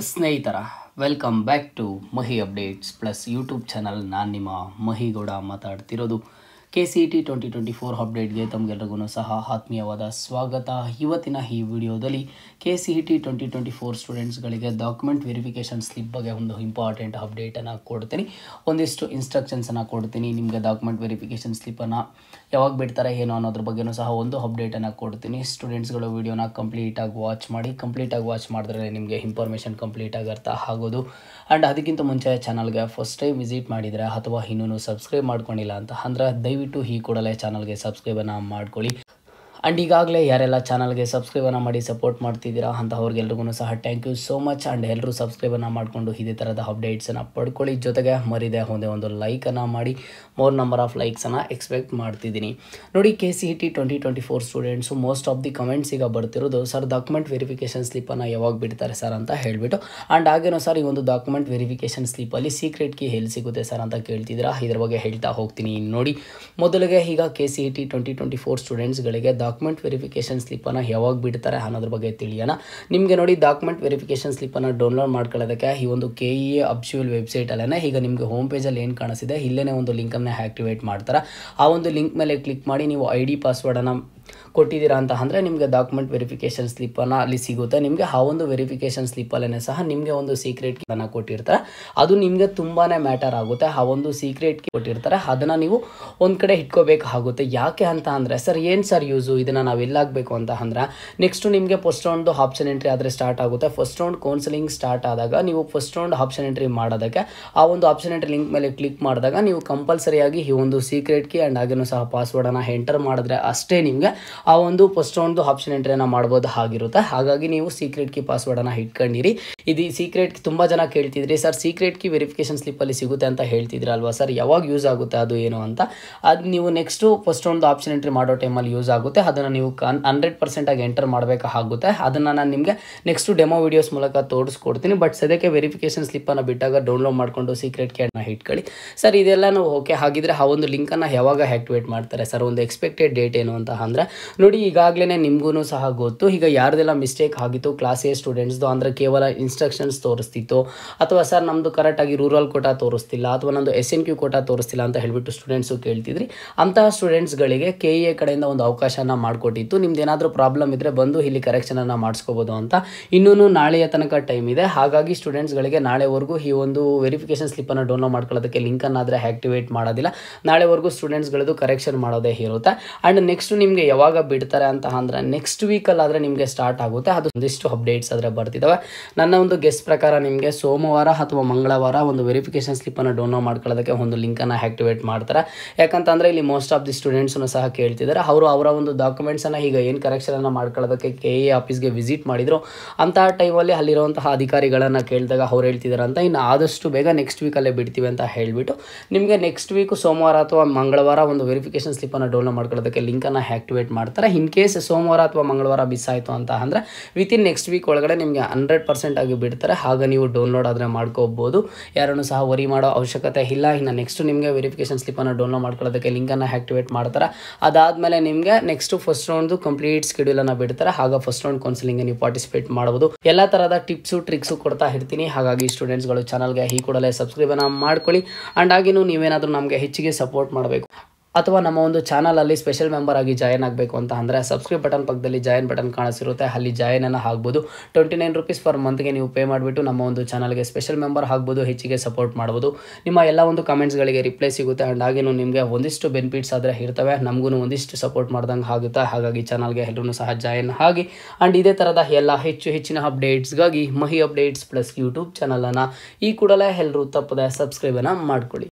ಸ್ನೇಹಿತರ welcome back to Mahi updates plus YouTube channel. ನಾನು ನಿಮ್ಮ ಮಹಿಗೌಡ ಮಾತಾಡ್ತಿರೋದು. KCET 2024 ಅಪ್ಡೇಟ್ಗೆ ತಮಗೆಲ್ಲರಿಗೂ ಸಹ ಆತ್ಮೀಯವಾದ ಸ್ವಾಗತ. ಇವತ್ತಿನ ಈ ವಿಡಿಯೋದಲ್ಲಿ KCET 2024 ಸ್ಟೂಡೆಂಟ್ಸ್ಗಳಿಗೆ ಡಾಕ್ಯುಮೆಂಟ್ ವೆರಿಫಿಕೇಷನ್ ಸ್ಲಿಪ್ ಬಗ್ಗೆ ಒಂದು ಇಂಪಾರ್ಟೆಂಟ್ ಅಪ್ಡೇಟನ್ನು ಕೊಡ್ತೀನಿ, ಒಂದಿಷ್ಟು ಇನ್ಸ್ಟ್ರಕ್ಷನ್ಸನ್ನು ಕೊಡ್ತೀನಿ. ನಿಮಗೆ ಡಾಕ್ಯುಮೆಂಟ್ ವೆರಿಫಿಕೇಷನ್ ಸ್ಲಿಪ್ಪನ್ನು ಯಾವಾಗ ಬಿಡ್ತಾರೆ ಏನೋ ಅನ್ನೋದ್ರ ಬಗ್ಗೆನೂ ಸಹ ಒಂದು ಅಪ್ಡೇಟನ್ನು ಕೊಡ್ತೀನಿ. ಸ್ಟೂಡೆಂಟ್ಸ್ಗಳು ವಿಡಿಯೋನ ಕಂಪ್ಲೀಟಾಗಿ ವಾಚ್ ಮಾಡಿ. ಕಂಪ್ಲೀಟಾಗಿ ವಾಚ್ ಮಾಡಿದ್ರೆ ನಿಮಗೆ ಇನ್ಫಾರ್ಮೇಷನ್ ಕಂಪ್ಲೀಟಾಗಿ ಅರ್ಥ ಆಗೋದು. ಆ್ಯಂಡ್ ಅದಕ್ಕಿಂತ ಮುಂಚೆ ಚಾನಲ್ಗೆ ಫಸ್ಟ್ ಟೈಮ್ ವಿಸಿಟ್ ಮಾಡಿದರೆ ಅಥವಾ ಇನ್ನೂ ಸಬ್ಸ್ಕ್ರೈಬ್ ಮಾಡ್ಕೊಂಡಿಲ್ಲ ಅಂತ ಅಂದರೆ ದಯವಿಟ್ಟು ಈ ಕೂಡಲೇ ಚಾನಲ್ಗೆ ಸಬ್ಸ್ಕ್ರೈಬನ್ನು ಮಾಡ್ಕೊಳ್ಳಿ. ಆ್ಯಂಡ್ ಈಗಾಗಲೇ ಯಾರೆಲ್ಲ ಚಾನಲ್ಗೆ ಸಬ್ಸ್ಕ್ರೈಬನ್ನು ಮಾಡಿ ಸಪೋರ್ಟ್ ಮಾಡ್ತಿದ್ದೀರಾ ಅಂತ ಅವ್ರಿಗೆಲ್ರಿಗೂ ಸಹ thank you so much. And ಎಲ್ಲರೂ ಸಬ್ಸ್ಕ್ರೈಬನ್ನು ಮಾಡಿಕೊಂಡು ಇದೇ ಥರದ ಅಪ್ಡೇಟ್ಸನ್ನು ಪಡ್ಕೊಳ್ಳಿ. ಜೊತೆಗೆ ಮರಿದೆ ಒಂದೇ ಒಂದು ಲೈಕನ್ನು ಮಾಡಿ. ಮೋರ್ ನಂಬರ್ ಆಫ್ ಲೈಕ್ಸನ್ನು ಎಕ್ಸ್ಪೆಕ್ಟ್ ಮಾಡ್ತಿದ್ದೀನಿ. ನೋಡಿ, KCET 2024 students most of the comments ಈಗ ಬರ್ತಿರೋದು, ಸರ್ ಡಾಕ್ಯುಮೆಂಟ್ ವೆರಿಫಿಕೇಷನ್ ಸ್ಲಿಪ್ಪನ್ನು ಯಾವಾಗ ಬಿಡ್ತಾರೆ ಸರ್ ಅಂತ ಹೇಳಿಬಿಟ್ಟು. ಆ್ಯಂಡ್ ಹಾಗೇನೋ ಸರ್ ಈ ಒಂದು ಡಾಕ್ಯುಮೆಂಟ್ ವೆರಿಫಿಕೇಷನ್ ಸ್ಲಿಪ್ಪಲ್ಲಿ ಸೀಕ್ರೆಟ್ ಕೀ ಎಲ್ಲಿ ಸಿಗುತ್ತೆ ಸರ್ ಅಂತ ಕೇಳ್ತಿದ್ದೀರಾ. ಇದ್ರ ಬಗ್ಗೆ ಹೇಳ್ತಾ ಹೋಗ್ತೀನಿ. ನೋಡಿ, ಮೊದಲಿಗೆ ಈಗ KCET 2024 ಸ್ಟೂಡೆಂಟ್ಸ್ಗಳಿಗೆ ಡಾಕ್ಯುಮೆಂಟ್ ವೆರಿಫಿಕೇಷನ್ ಸ್ಲಿಪ್ಪನ್ನು ಯಾವಾಗ ಬಿಡ್ತಾರೆ ಅನ್ನೋದ್ರ ಬಗ್ಗೆ ತಿಳಿಯೋಣ. ನಿಮಗೆ ನೋಡಿ, ಡಾಕ್ಯುಮೆಂಟ್ ವೆರಿಫಿಕೇಷನ್ ಸ್ಲಿಪ್ಪನ್ನು ಡೌನ್ಲೋಡ್ ಮಾಡ್ಕೊಳ್ಳೋದಕ್ಕೆ ಈ ಒಂದು KEA ಅಫಿಷಿಯಲ್ ವೆಬ್ಸೈಟಲ್ಲೇ ಈಗ ನಿಮಗೆ ಹೋಮ್ ಪೇಜಲ್ಲಿ ಏನು ಕಾಣಿಸಿದೆ ಇಲ್ಲೇ ಒಂದು ಲಿಂಕನ್ನು ಆ್ಯಕ್ಟಿವೇಟ್ ಮಾಡ್ತಾರೆ. ಆ ಒಂದು ಲಿಂಕ್ ಮೇಲೆ ಕ್ಲಿಕ್ ಮಾಡಿ ನೀವು ID ಪಾಸ್ವರ್ಡನ್ನು ಕೊಟ್ಟಿದ್ದೀರಾ ಅಂತ ಅಂದರೆ ನಿಮಗೆ ಡಾಕ್ಯುಮೆಂಟ್ ವೆರಿಫಿಕೇಷನ್ ಸ್ಲಿಪ್ಪನ್ನು ಅಲ್ಲಿ ಸಿಗುತ್ತೆ. ನಿಮಗೆ ಆ ಒಂದು ವೆರಿಫಿಕೇಷನ್ ಸ್ಲಿಪ್ಪಲ್ಲೇ ಸಹ ನಿಮಗೆ ಒಂದು ಸೀಕ್ರೆಟ್ ಕೀಯನ್ನು ಕೊಟ್ಟಿರ್ತಾರೆ. ಅದು ನಿಮಗೆ ತುಂಬಾ ಮ್ಯಾಟರ್ ಆಗುತ್ತೆ. ಆ ಒಂದು ಸೀಕ್ರೆಟ್ ಕೀ ಕೊಟ್ಟಿರ್ತಾರೆ, ಅದನ್ನು ನೀವು ಒಂದು ಕಡೆ ಇಟ್ಕೋಬೇಕಾಗುತ್ತೆ. ಯಾಕೆ ಅಂತ ಅಂದರೆ, ಸರ್ ಏನು ಸರ್ ಯೂಸು, ಇದನ್ನು ನಾವು ಎಲ್ಲಾಗಬೇಕು ಅಂತ ಅಂದರೆ ನೆಕ್ಸ್ಟು ನಿಮಗೆ ಫಸ್ಟ್ ರೌಂಡು ಆಪ್ಷನ್ ಎಂಟ್ರಿ ಆದರೆ ಸ್ಟಾರ್ಟ್ ಆಗುತ್ತೆ. ಫಸ್ಟ್ ರೌಂಡ್ ಕೌನ್ಸಿಲಿಂಗ್ ಸ್ಟಾರ್ಟ್ ಆದಾಗ ನೀವು ಫಸ್ಟ್ ರೌಂಡ್ ಆಪ್ಷನ್ ಎಂಟ್ರಿ ಮಾಡೋದಕ್ಕೆ ಆ ಒಂದು ಆಪ್ಷನ್ ಎಂಟ್ರಿ ಲಿಂಕ್ ಮೇಲೆ ಕ್ಲಿಕ್ ಮಾಡಿದಾಗ ನೀವು ಕಂಪಲ್ಸರಿಯಾಗಿ ಈ ಒಂದು ಸೀಕ್ರೆಟ್ ಕೀ ಆ್ಯಂಡ್ ಹಾಗೇನೂ ಸಹ ಪಾಸ್ವರ್ಡನ್ನು ಎಂಟರ್ ಮಾಡಿದ್ರೆ ಅಷ್ಟೇ ನಿಮಗೆ ಆ ಒಂದು ಫಸ್ಟ್ ರೌಂಡ್ದು ಆಪ್ಷನ್ ಎಂಟ್ರಿಯನ್ನು ಮಾಡ್ಬೋದು ಆಗಿರುತ್ತೆ. ಹಾಗಾಗಿ ನೀವು ಸೀಕ್ರೆಟ್ ಕೀ ಪಾಸ್ವರ್ಡನ್ನು ಇಟ್ಕೊಂಡಿರಿ. ಇದು ಸೀಕ್ರೆಟ್ ತುಂಬ ಜನ ಕೇಳ್ತಿದ್ರಿ, ಸರ್ ಸೀಕ್ರೆಟ್ ಕೀ ವೆರಿಫಿಕೇಷನ್ ಸ್ಲಿಪ್ಪಲ್ಲಿ ಸಿಗುತ್ತೆ ಅಂತ ಹೇಳ್ತಿದ್ರಲ್ವಾ ಸರ್, ಯಾವಾಗ ಯೂಸ್ ಆಗುತ್ತೆ ಅದು ಏನು ಅಂತ. ಅದು ನೀವು ನೆಕ್ಸ್ಟು ಫಸ್ಟ್ ರೌಂಡ್ದು ಆಪ್ಷನ್ ಎಂಟ್ರಿ ಮಾಡೋ ಟೈಮಲ್ಲಿ ಯೂಸ್ ಆಗುತ್ತೆ. ಅದನ್ನು ನೀವು 100% ಎಂಟರ್ ಮಾಡಬೇಕಾಗುತ್ತೆ. ಅದನ್ನು ನಾನು ನಿಮಗೆ ನೆಕ್ಸ್ಟು ಡೆಮೋ ವೀಡಿಯೋಸ್ ಮೂಲಕ ತೋರಿಸ್ಕೊಡ್ತೀನಿ. ಬಟ್ ಸದ್ಯಕ್ಕೆ ವೆರಿಫಿಕೇಷನ್ ಸ್ಲಿಪ್ಪನ್ನು ಬಿಟ್ಟಾಗ ಡೌನ್ಲೋಡ್ ಮಾಡಿಕೊಂಡು ಸೀಕ್ರೆಟ್ ಕೀಯನ್ನು ಇಟ್ಕೊಳ್ಳಿ. ಸರ್ ಇದೆಲ್ಲನೂ ಓಕೆ. ಹಾಗಿದ್ರೆ ಆ ಒಂದು ಲಿಂಕನ್ನು ಯಾವಾಗ ಆ್ಯಕ್ಟಿವೇಟ್ ಮಾಡ್ತಾರೆ ಸರ್, ಒಂದು ಎಕ್ಸ್ಪೆಕ್ಟೆಡ್ ಡೇಟ್ ಏನು ಅಂತ ಅಂದರೆ, ನೋಡಿ ಈಗಾಗಲೇ ನಿಮಗೂ ಸಹ ಗೊತ್ತು. ಈಗ ಯಾರ್ದೆಲ್ಲ ಮಿಸ್ಟೇಕ್ ಆಗಿತ್ತು ಕ್ಲಾಸ್ A ಸ್ಟೂಡೆಂಟ್ಸ್ದು ಅಂದರೆ ಕೇವಲ ಇನ್ಸ್ಟ್ರಕ್ಷನ್ಸ್ ತೋರಿಸ್ತಿತ್ತು, ಅಥವಾ ಸರ್ ನಮ್ಮದು ಕರೆಕ್ಟಾಗಿ ರೂರಲ್ ಕೋಟಾ ತೋರಿಸ್ತಿಲ್ಲ, ಅಥವಾ ನಮ್ಮದು SNQ ಕೋಟಾ ತೋರಿಸ್ತಿಲ್ಲ ಅಂತ ಹೇಳಿಬಿಟ್ಟು ಸ್ಟೂಡೆಂಟ್ಸು ಕೇಳ್ತಿದ್ರಿ. ಅಂತಹ ಸ್ಟೂಡೆಂಟ್ಸ್ಗಳಿಗೆ KEA ಕಡೆಯಿಂದ ಒಂದು ಅವಕಾಶನ ಮಾಡಿಕೊಟ್ಟಿತ್ತು. ನಿಮ್ದು ಏನಾದರೂ ಪ್ರಾಬ್ಲಮ್ ಇದ್ದರೆ ಬಂದು ಇಲ್ಲಿ ಕರೆಕ್ಷನನ್ನು ಮಾಡಿಸ್ಕೋಬೋದು ಅಂತ. ಇನ್ನೂ ನಾಳೆಯ ತನಕ ಟೈಮ್ ಇದೆ. ಹಾಗಾಗಿ ಸ್ಟೂಡೆಂಟ್ಸ್ಗಳಿಗೆ ನಾಳೆವರೆಗೂ ಈ ಒಂದು ವೆರಿಫಿಕೇಷನ್ ಸ್ಲಿಪ್ಪನ್ನು ಡೌನ್ಲೋಡ್ ಮಾಡ್ಕೊಳ್ಳೋದಕ್ಕೆ ಲಿಂಕನ್ನಾದರೆ ಆ್ಯಕ್ಟಿವೇಟ್ ಮಾಡೋದಿಲ್ಲ. ನಾಳೆವರೆಗೂ ಸ್ಟೂಡೆಂಟ್ಸ್ಗಳದ್ದು ಕರೆಕ್ಷನ್ ಮಾಡೋದೇ ಇರುತ್ತೆ. ಆ್ಯಂಡ್ ನೆಕ್ಸ್ಟ್ ನಿಮಗೆ ಯಾವಾಗ ಬಿಡ್ತಾರೆ ಅಂತ ಅಂದರೆ ನೆಕ್ಸ್ಟ್ ವೀಕಲ್ಲಾದರೆ ನಿಮಗೆ ಸ್ಟಾರ್ಟ್ ಆಗುತ್ತೆ. ಅದು ಒಂದಿಷ್ಟು ಅಪ್ಡೇಟ್ಸ್ ಆದರೆ ಬರ್ತಿದ್ದಾವೆ. ನನ್ನ ಒಂದು ಗೆಸ್ ಪ್ರಕಾರ ನಿಮಗೆ ಸೋಮವಾರ ಅಥವಾ ಮಂಗಳವಾರ ಒಂದು ವೆರಿಫಿಕೇಷನ್ ಸ್ಲಿಪ್ಪನ್ನು ಡೌನ್ಲೋಡ್ ಮಾಡ್ಕೊಳ್ಳೋದಕ್ಕೆ ಒಂದು ಲಿಂಕನ್ನು ಆ್ಯಕ್ಟಿವೇಟ್ ಮಾಡ್ತಾರೆ. ಯಾಕಂತಂದರೆ ಇಲ್ಲಿ ಮೋಸ್ಟ್ ಆಫ್ ದಿ ಸ್ಟೂಡೆಂಟ್ಸನ್ನು ಸಹ ಕೇಳ್ತಿದ್ದಾರೆ. ಅವರು ಅವರ ಒಂದು ಡಾಕ್ಯುಮೆಂಟ್ಸನ್ನು ಈಗ ಏನು ಕರೆಕ್ಷನನ್ನು ಮಾಡ್ಕೊಳ್ಳೋದಕ್ಕೆ KEA ಆಫೀಸ್ಗೆ ವಿಸಿಟ್ ಮಾಡಿದ್ರು ಅಂತಹ ಟೈಮಲ್ಲಿ ಅಲ್ಲಿರುವಂತಹ ಅಧಿಕಾರಿಗಳನ್ನು ಕೇಳಿದಾಗ ಅವ್ರು ಹೇಳ್ತಿದ್ದಾರೆ ಅಂತ ಇನ್ನು ಆದಷ್ಟು ಬೇಗ ನೆಕ್ಸ್ಟ್ ವೀಕಲ್ಲೇ ಬಿಡ್ತೀವಿ ಅಂತ ಹೇಳಿಬಿಟ್ಟು ನಿಮಗೆ ನೆಕ್ಸ್ಟ್ ವೀಕು ಸೋಮವಾರ ಅಥವಾ ಮಂಗಳವಾರ ಒಂದು ವೆರಿಫಿಕೇಷನ್ ಸ್ಲಿಪ್ಪನ್ನು ಡೌನ್ಲೋಡ್ ಮಾಡ್ಕೊಳ್ಳೋದಕ್ಕೆ ಲಿಂಕನ್ನು ಆ್ಯಕ್ಟಿವೇಟ್ ಮಾಡ್ತಾರೆ. ಇನ್ ಕೇಸ್ ಸೋಮವಾರ ಅಥವಾ ಮಂಗಳವಾರ ಮಿಸ್ ಆಯಿತು ಅಂತ ಅಂದರೆ ವಿತಿನ್ ನೆಕ್ಸ್ಟ್ ವೀಕ್ ಒಳಗಡೆ ನಿಮಗೆ 100% ಆಗಿ ಬಿಡ್ತಾರೆ. ಆಗ ನೀವು ಡೌನ್ಲೋಡ್ ಆದರೆ ಮಾಡ್ಕೋಬೋದು. ಯಾರನ್ನು ಸಹ ವರಿ ಮಾಡೋ ಅವಶ್ಯಕತೆ ಇಲ್ಲ. ಇನ್ನು ನೆಕ್ಸ್ಟ್ ನಿಮಗೆ ವೆರಿಫಿಕೇಷನ್ ಸ್ಲಿಪ್ಪನ್ನು ಡೌನ್ಲೋಡ್ ಮಾಡ್ಕೊಳ್ಳೋದಕ್ಕೆ ಲಿಂಕನ್ನು ಆ್ಯಕ್ಟಿವೇಟ್ ಮಾಡ್ತಾರೆ. ಅದಾದಮೇಲೆ ನಿಮಗೆ ನೆಕ್ಸ್ಟ್ ಫಸ್ಟ್ ರೌಂಡ್ದು ಕಂಪ್ಲೀಟ್ ಸ್ಕೆಡ್ಯೂಲನ್ನು ಬಿಡ್ತಾರೆ. ಆಗ ಫಸ್ಟ್ ರೌಂಡ್ ಕೌನ್ಸಿಲಿಂಗ್ಗೆ ನೀವು ಪಾರ್ಟಿಸಿಪೇಟ್ ಮಾಡ್ಬೋದು. ಎಲ್ಲ ಥರದ ಟಿಪ್ಸು ಟ್ರಿಕ್ಸು ಕೊಡ್ತಾ ಇರ್ತೀನಿ. ಹಾಗಾಗಿ ಸ್ಟೂಡೆಂಟ್ಸ್ಗಳು ಚಾನಲ್ಗೆ ಈ ಕೂಡಲೇ ಸಬ್ಸ್ಕ್ರೈಬನ್ನು ಮಾಡ್ಕೊಳ್ಳಿ. ಆ್ಯಂಡ್ ಹಾಗೇನು ನೀವೇನಾದರೂ ನಮಗೆ ಹೆಚ್ಚಿಗೆ ಸಪೋರ್ಟ್ ಮಾಡಬೇಕು ಅಥವಾ ನಮ್ಮ ಒಂದು ಚಾನಲಲ್ಲಿ ಸ್ಪೆಷಲ್ ಮೆಂಬರ್ ಆಗಿ ಜಾಯ್ನ್ ಆಗಬೇಕು ಅಂತ ಅಂದರೆ ಸಬ್ಸ್ಕ್ರೈಬ್ ಬಟನ್ ಪಕ್ಕದಲ್ಲಿ ಜಾಯ್ನ್ ಬಟನ್ ಕಾಣಿಸಿರುತ್ತೆ, ಅಲ್ಲಿ ಜಾಯ್ನನ್ನು ಆಗ್ಬೋದು. 29 ರೂಪೀಸ್ ಪರ್ ಮಂತ್ಗೆ ನೀವು ಪೇ ಮಾಡಿಬಿಟ್ಟು ನಮ್ಮ ಒಂದು ಚಾನಲ್ಗೆ ಸ್ಪೆಷಲ್ ಮೆಂಬರ್ ಆಗ್ಬೋದು, ಹೆಚ್ಚಿಗೆ ಸಪೋರ್ಟ್ ಮಾಡ್ಬೋದು. ನಿಮ್ಮ ಎಲ್ಲ ಒಂದು ಕಮೆಂಟ್ಸ್ಗಳಿಗೆ ರಿಪ್ಲೈ ಸಿಗುತ್ತೆ. ಆ್ಯಂಡ್ ಹಾಗೇನು ನಿಮಗೆ ಒಂದಿಷ್ಟು ಬೆನಿಫಿಟ್ಸ್ ಆದರೆ ಇರ್ತವೆ, ನಮಗೂ ಒಂದಿಷ್ಟು ಸಪೋರ್ಟ್ ಮಾಡ್ದಂಗೆ ಆಗುತ್ತೆ. ಹಾಗಾಗಿ ಚಾನಲ್ಗೆ ಎಲ್ಲರೂ ಸಹ ಜಾಯ್ನ್ ಆಗಿ. ಆ್ಯಂಡ್ ಇದೇ ಥರದ ಎಲ್ಲ ಹೆಚ್ಚಿನ ಅಪ್ಡೇಟ್ಸ್ಗಾಗಿ ಮಹಿ ಅಪ್ಡೇಟ್ಸ್ ಪ್ಲಸ್ ಯೂಟ್ಯೂಬ್ ಚಾನಲನ್ನು ಈ ಕೂಡಲೇ ಎಲ್ಲರೂ ತಪ್ಪದೆ ಸಬ್ಸ್ಕ್ರೈಬನ್ನು ಮಾಡ್ಕೊಳ್ಳಿ.